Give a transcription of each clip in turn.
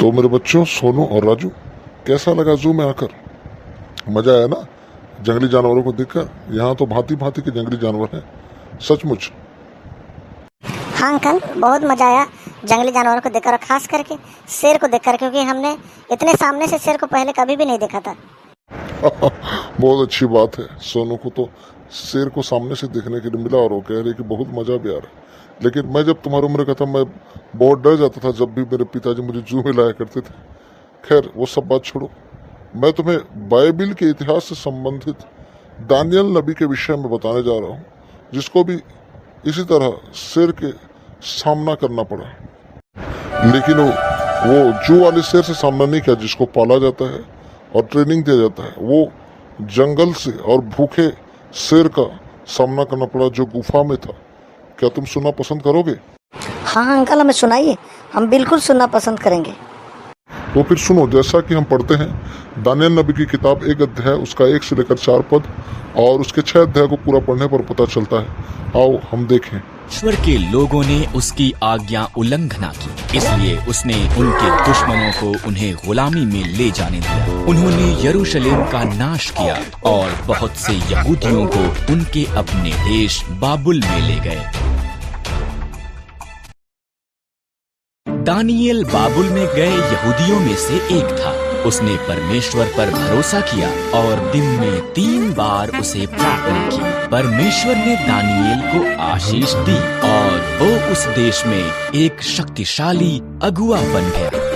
तो मेरे बच्चों सोनू और राजू, कैसा लगा जू में आकर? मजा आया ना जंगली जानवरों को देखकर? यहाँ तो भांति भांति के जंगली जानवर हैं, सचमुच। हाँ अंकल, बहुत मजा आया जंगली जानवरों को देखकर, और खास करके शेर को देखकर, क्योंकि हमने इतने सामने से शेर को पहले कभी भी नहीं देखा था। बहुत अच्छी बात है। सोनू को तो शेर को सामने से देखने के लिए मिला और वो कह रही कि बहुत मजा भी आ रहा है। लेकिन मैं जब तुम्हारी उम्र का था, मैं बहुत डर जाता था जब भी मेरे पिताजी मुझे जू में लाया करते थे। खैर वो सब बात छोड़ो, मैं तुम्हें बाइबिल के इतिहास से संबंधित दानियल नबी के विषय में बताने जा रहा हूँ, जिसको भी इसी तरह शेर के सामना करना पड़ा। लेकिन वो जू वाले शेर से सामना नहीं किया जिसको पाला जाता है और ट्रेनिंग दिया जाता है। वो जंगल से और भूखे शेर का सामना करना पड़ा जो गुफा में था। क्या तुम सुनना पसंद करोगे? हाँ अंकल, हमें सुनाइए, हम बिल्कुल सुनना पसंद करेंगे। तो फिर सुनो, जैसा कि हम पढ़ते हैं दानियल नबी की किताब 1 अध्याय उसका 1 से लेकर 4 पद और उसके 6 अध्याय को पूरा पढ़ने पर पता चलता है। आओ हम देखें। ईश्वर के लोगों ने उसकी आज्ञा उल्लंघना की, इसलिए उसने उनके दुश्मनों को उन्हें गुलामी में ले जाने दिया। उन्होंने यरूशलेम का नाश किया और बहुत से यहूदियों को उनके अपने देश बाबुल में ले गए। दानियेल बाबुल में गए यहूदियों में से एक था। उसने परमेश्वर पर भरोसा किया और दिन में 3 बार उसे प्रार्थना की। परमेश्वर ने दानियेल को आशीष दी और वो उस देश में एक शक्तिशाली अगुआ बन गया।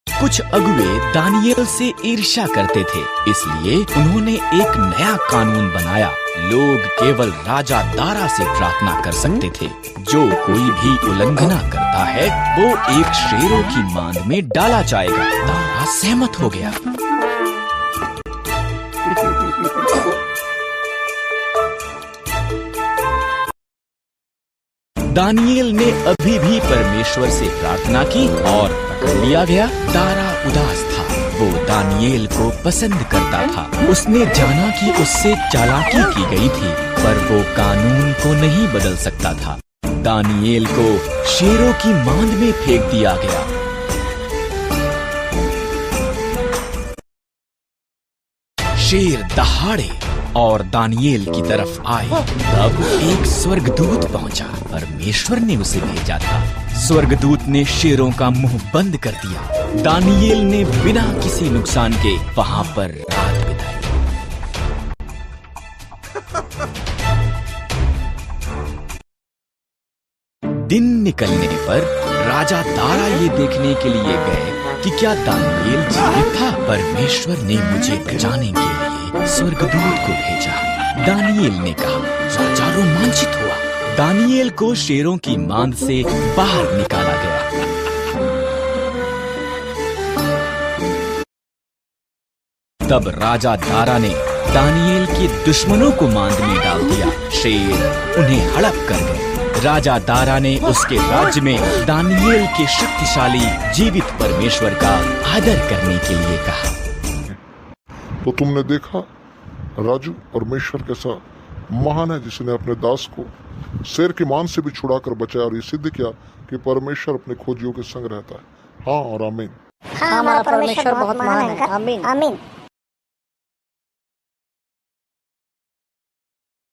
कुछ अगुए दानियेल से ईर्ष्या करते थे, इसलिए उन्होंने एक नया कानून बनाया। लोग केवल राजा दारा से प्रार्थना कर सकते थे। जो कोई भी उल्लंघना करता है वो एक शेरों की मांद में डाला जाएगा। दारा सहमत हो गया। दानियेल ने अभी भी परमेश्वर से प्रार्थना की और पकड़ लिया गया। दारा उदास था, वो दानियेल को पसंद करता था। उसने जाना कि उससे चालाकी की गई थी, पर वो कानून को नहीं बदल सकता था। दानियेल को शेरों की मांद में फेंक दिया गया। शेर दहाड़े और दानियेल की तरफ आए। तब एक स्वर्गदूत पहुंचा। परमेश्वर ने उसे भेजा था। स्वर्गदूत ने शेरों का मुंह बंद कर दिया। दानियेल ने बिना किसी नुकसान के वहां पर रात बिताई। दिन निकलने पर राजा दारा ये देखने के लिए गए कि क्या दानियेल जीवित था। परमेश्वर ने मुझे बचाने के लिए स्वर्गदूत को भेजा, दानियेल ने कहा। राजा रोमांचित हुआ। दानियेल को शेरों की मांद से बाहर निकाला गया। तब राजा दारा ने दानियेल के दुश्मनों को मांद में डाल दिया। शेर उन्हें हड़प कर गए। राजा दारा ने उसके राज्य में दानियेल के शक्तिशाली जीवित परमेश्वर का आदर करने के लिए कहा। तो तुमने देखा राजू, परमेश्वर कैसा महान है, जिसने अपने दास को शेर की मान से भी छुड़ाकर बचाया और ये सिद्ध किया कि परमेश्वर अपने खोजियों के संग रहता है। हाँ और आमीन। हाँ, हमारा परमेश्वर बहुत महान है। आमीन। आमीन।